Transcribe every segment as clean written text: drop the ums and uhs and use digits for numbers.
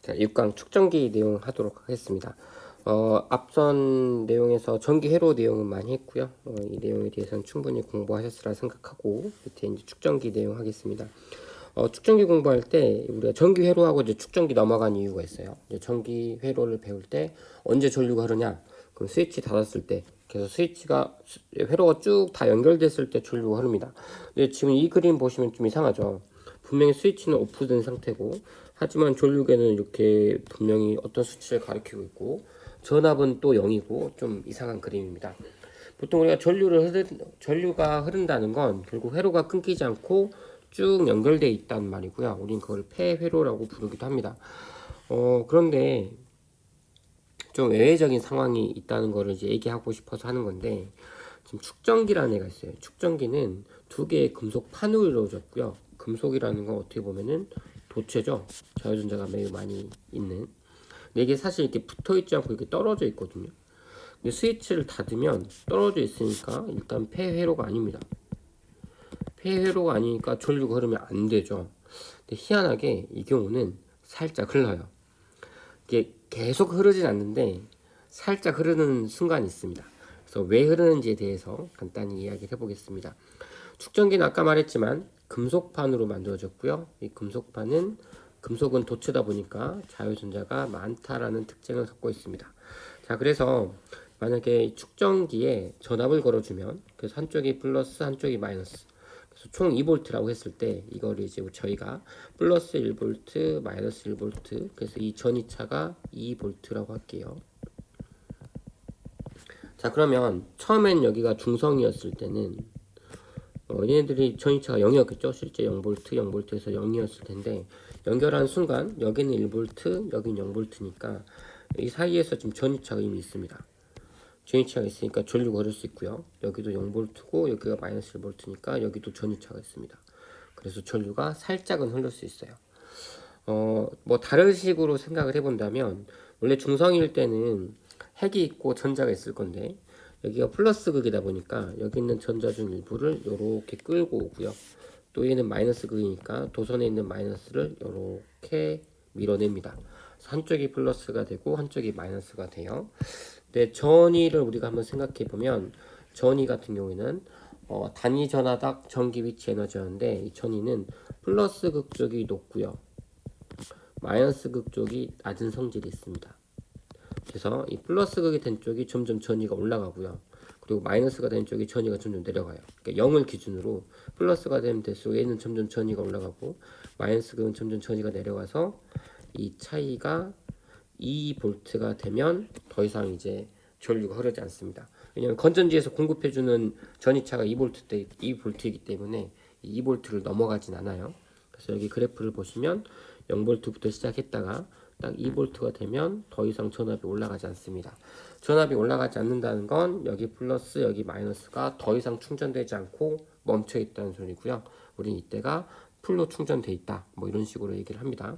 자, 육강 축전기 내용 하도록 하겠습니다. 앞선 내용에서 전기 회로 내용은 많이 했고요. 이 내용에 대해서는 충분히 공부하셨으라 생각하고 밑에 이제 축전기 내용 하겠습니다. 축전기 공부할 때 우리가 전기 회로하고 이제 축전기 넘어간 이유가 있어요. 이제 전기 회로를 배울 때 언제 전류가 흐르냐? 그럼 스위치 닫았을 때, 그래서 스위치가 회로가 쭉 다 연결됐을 때 전류가 흐릅니다. 근데 지금 이 그림 보시면 좀 이상하죠. 분명히 스위치는 오프된 상태고, 하지만 전류계는 이렇게 분명히 어떤 수치를 가리키고 있고, 전압은 또 0이고 좀 이상한 그림입니다. 보통 우리가 전류가 흐른다는 건 결국 회로가 끊기지 않고 쭉 연결되어 있다는 말이고요. 우린 그걸 폐회로라고 부르기도 합니다. 그런데 좀 외외적인 상황이 있다는 거를 이제 얘기하고 싶어서 하는 건데, 지금 축전기라는 애가 있어요. 축전기는 두 개의 금속 판으로 이루어졌고요. 금속이라는 건 어떻게 보면은 도체죠. 자유전자가 매우 많이 있는. 근데 이게 사실 이렇게 붙어 있지 않고 이렇게 떨어져 있거든요. 근데 스위치를 닫으면 떨어져 있으니까 일단 폐회로가 아닙니다. 폐회로가 아니니까 전류가 흐르면 안 되죠. 근데 희한하게 이 경우는 살짝 흘러요. 이게 계속 흐르진 않는데 살짝 흐르는 순간이 있습니다. 그래서 왜 흐르는지에 대해서 간단히 이야기를 해보겠습니다. 축전기는 아까 말했지만 금속판으로 만들어졌고요. 이 금속은 도체다 보니까 자유전자가 많다라는 특징을 갖고 있습니다. 자, 그래서 만약에 축전기에 전압을 걸어주면, 그래서 한쪽이 플러스 한쪽이 마이너스, 그래서 총 2V라고 했을 때 이거를 이제 저희가 플러스 1V 마이너스 1V, 그래서 이 전이차가 2V라고 할게요. 자, 그러면 처음엔 여기가 중성이었을 때는 얘네들이 전이차가 0이었겠죠. 실제 0V, 0V에서 0이었을 텐데 연결한 순간 여기는 1V, 여기는 0V니까 이 사이에서 지금 전이차가 이미 있습니다. 전이차가 있으니까 전류가 흐를 수 있고요. 여기도 0V고 여기가 마이너스 1V니까 여기도 전이차가 있습니다. 그래서 전류가 살짝은 흐를 수 있어요. 뭐 다른 식으로 생각을 해본다면 원래 중성일 때는 핵이 있고 전자가 있을 건데 여기가 플러스 극이다 보니까 여기 있는 전자 중 일부를 이렇게 끌고 오고요. 또 얘는 마이너스 극이니까 도선에 있는 마이너스를 이렇게 밀어냅니다. 한쪽이 플러스가 되고 한쪽이 마이너스가 돼요. 근데 전위를 우리가 한번 생각해 보면 전위 같은 경우에는 단위 전하닥 전기 위치 에너지였는데 이 전위는 플러스 극 쪽이 높고요. 마이너스 극 쪽이 낮은 성질이 있습니다. 그래서 이 플러스 극이 된 쪽이 점점 전위가 올라가고요. 그리고 마이너스가 된 쪽이 전위가 점점 내려가요. 그러니까 0을 기준으로 플러스가 되면 될수록 얘는 점점 전위가 올라가고 마이너스 극은 점점 전위가 내려가서 이 차이가 2V가 되면 더 이상 이제 전류가 흐르지 않습니다. 왜냐하면 건전지에서 공급해주는 전이차가 2V이기 때문에 이 2V를 넘어가진 않아요. 그래서 여기 그래프를 보시면 0V부터 시작했다가 딱 2V가 되면 더 이상 전압이 올라가지 않습니다. 전압이 올라가지 않는다는 건 여기 플러스 여기 마이너스가 더 이상 충전되지 않고 멈춰 있다는 소리고요. 우린 이때가 풀로 충전돼 있다. 뭐 이런 식으로 얘기를 합니다.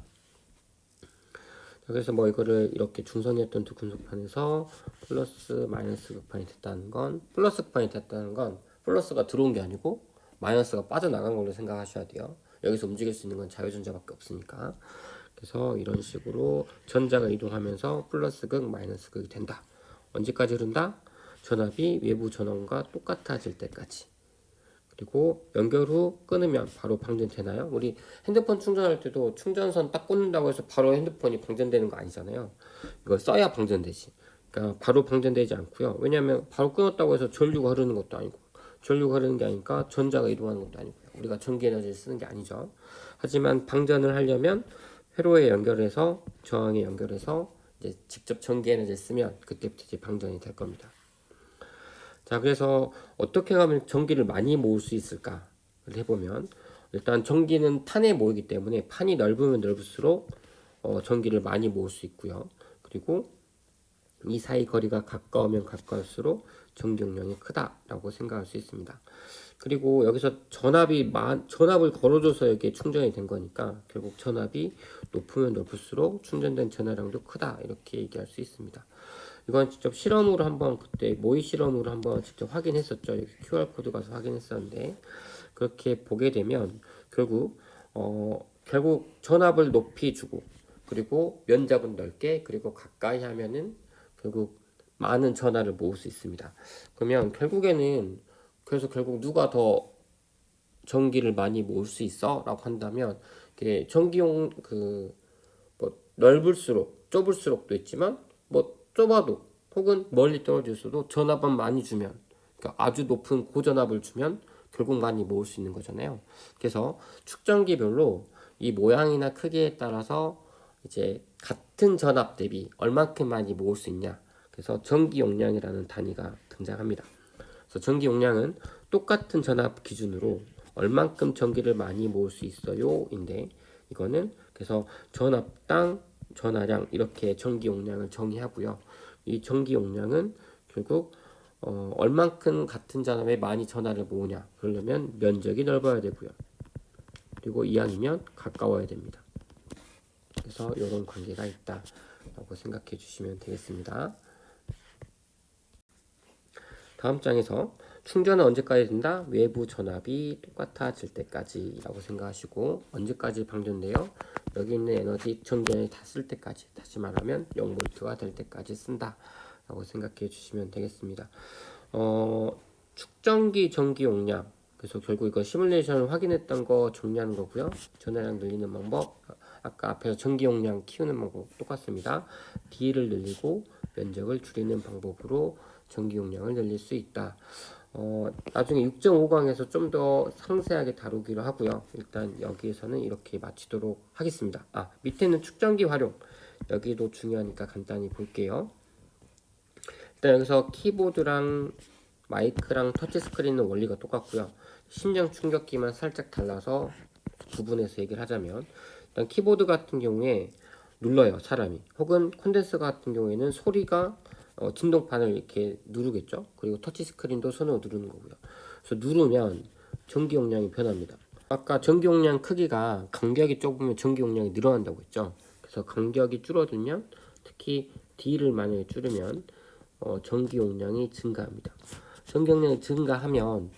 그래서 뭐 이거를 이렇게 중성이었던 두 금속판에서 플러스 마이너스 극판이 됐다는 건, 플러스 극판이 됐다는 건 플러스가 들어온 게 아니고 마이너스가 빠져나간 걸로 생각하셔야 돼요. 여기서 움직일 수 있는 건 자유전자밖에 없으니까. 그래서 이런 식으로 전자가 이동하면서 플러스 극 마이너스 극이 된다. 언제까지 흐른다? 전압이 외부 전원과 똑같아질 때까지. 그리고 연결 후 끊으면 바로 방전되나요? 우리 핸드폰 충전할 때도 충전선 딱 꽂는다고 해서 바로 핸드폰이 방전되는 거 아니잖아요. 이걸 써야 방전되지. 그러니까 바로 방전되지 않고요. 왜냐하면 바로 끊었다고 해서 전류가 흐르는 것도 아니고, 전류가 흐르는 게 아니니까 전자가 이동하는 것도 아니고요. 우리가 전기 에너지를 쓰는 게 아니죠. 하지만 방전을 하려면 회로에 연결해서 저항에 연결해서 이제 직접 전기 에너지를 쓰면 그때부터 이제 방전이 될 겁니다. 자, 그래서 어떻게 하면 전기를 많이 모을 수 있을까를 해보면, 일단 전기는 판에 모이기 때문에 판이 넓으면 넓을수록 전기를 많이 모을 수 있고요. 그리고 이 사이 거리가 가까우면 가까울수록 전기용량이 크다라고 생각할 수 있습니다. 그리고 여기서 전압을 걸어줘서 여기에 충전이 된 거니까 결국 전압이 높으면 높을수록 충전된 전화량도 크다, 이렇게 얘기할 수 있습니다. 이건 직접 실험으로 한번, 그때 모의 실험으로 한번 직접 확인했었죠. 여기 QR코드 가서 확인했었는데, 그렇게 보게 되면 결국 전압을 높이 주고 그리고 면적은 넓게, 그리고 가까이 하면은 결국 많은 전하를 모을 수 있습니다. 그러면 결국에는 그래서 결국 누가 더 전기를 많이 모을 수 있어? 라고 한다면 이게 전기용 뭐 넓을수록 좁을수록도 있지만 뭐 좁아도 혹은 멀리 떨어져 있어도 전압만 많이 주면, 그러니까 아주 높은 고전압을 주면 결국 많이 모을 수 있는 거잖아요. 그래서 축전기별로 이 모양이나 크기에 따라서 이제 같은 전압 대비 얼만큼 많이 모을 수 있냐, 그래서 전기 용량이라는 단위가 등장합니다. 그래서 전기 용량은 똑같은 전압 기준으로 얼만큼 전기를 많이 모을 수 있어요 인데, 이거는 그래서 전압당 전하량 이렇게 전기 용량을 정의하고요. 이 전기 용량은 결국 얼만큼 같은 전압에 많이 전하를 모으냐, 그러려면 면적이 넓어야 되고요. 그리고 이항이면 가까워야 됩니다. 그래서 이런 관계가 있다라고 생각해 주시면 되겠습니다. 다음 장에서 충전은 언제까지 된다? 외부 전압이 똑같아질 때까지 라고 생각하시고, 언제까지 방전돼요? 여기 있는 에너지 전기량이 다 쓸 때까지, 다시 말하면 0V가 될 때까지 쓴다 라고 생각해 주시면 되겠습니다. 축전기 전기 용량, 그래서 결국 이거 시뮬레이션을 확인했던 거 정리하는 거고요. 전하량 늘리는 방법, 아까 앞에서 전기 용량 키우는 방법 똑같습니다. D를 늘리고 면적을 줄이는 방법으로 전기 용량을 늘릴 수 있다. 나중에 6.5강에서 좀 더 상세하게 다루기로 하고요. 일단 여기에서는 이렇게 마치도록 하겠습니다. 밑에는 축전기 활용, 여기도 중요하니까 간단히 볼게요. 일단 여기서 키보드랑 마이크랑 터치스크린은 원리가 똑같고요. 심장 충격기만 살짝 달라서 구분해서 얘기를 하자면, 일단 키보드 같은 경우에 눌러요 사람이, 혹은 콘덴서 같은 경우에는 소리가 진동판을 이렇게 누르겠죠. 그리고 터치스크린도 손으로 누르는 거고요. 그래서 누르면 전기 용량이 변합니다. 아까 전기 용량 크기가 간격이 좁으면 전기 용량이 늘어난다고 했죠. 그래서 간격이 줄어들면, 특히 D를 만약에 줄이면 전기 용량이 증가합니다. 전기 용량이 증가하면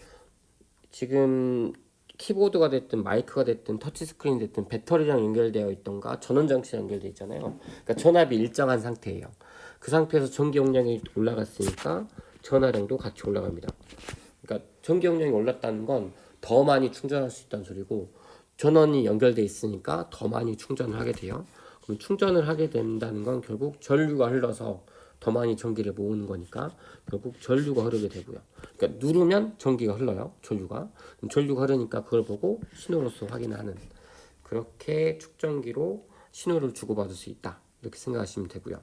지금 키보드가 됐든 마이크가 됐든 터치스크린이 됐든 배터리랑 연결되어 있던가 전원장치랑 연결되어 있잖아요. 그러니까 전압이 일정한 상태예요. 그 상태에서 전기 용량이 올라갔으니까 전하량도 같이 올라갑니다. 그러니까 전기 용량이 올랐다는 건 더 많이 충전할 수 있다는 소리고, 전원이 연결되어 있으니까 더 많이 충전을 하게 돼요. 그럼 충전을 하게 된다는 건 결국 전류가 흘러서 더 많이 전기를 모으는 거니까 결국 전류가 흐르게 되고요. 그러니까 누르면 전기가 흘러요. 전류가. 그럼 전류가 흐르니까 그걸 보고 신호로서 확인하는, 그렇게 축전기로 신호를 주고받을 수 있다, 이렇게 생각하시면 되고요.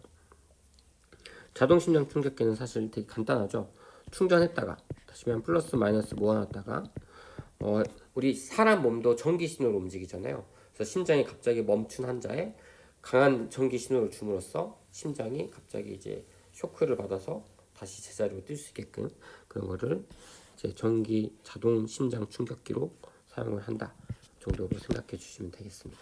자동 심장 충격기는 사실 되게 간단하죠. 충전했다가 다시 면 플러스 마이너스 모아놨다가 우리 사람 몸도 전기 신호로 움직이잖아요. 그래서 심장이 갑자기 멈춘 환자에 강한 전기 신호를 줌으로써 심장이 갑자기 이제 쇼크를 받아서 다시 제자리로 뛸 수 있게끔, 그런 거를 이제 전기 자동 심장 충격기로 사용을 한다 정도로 생각해 주시면 되겠습니다.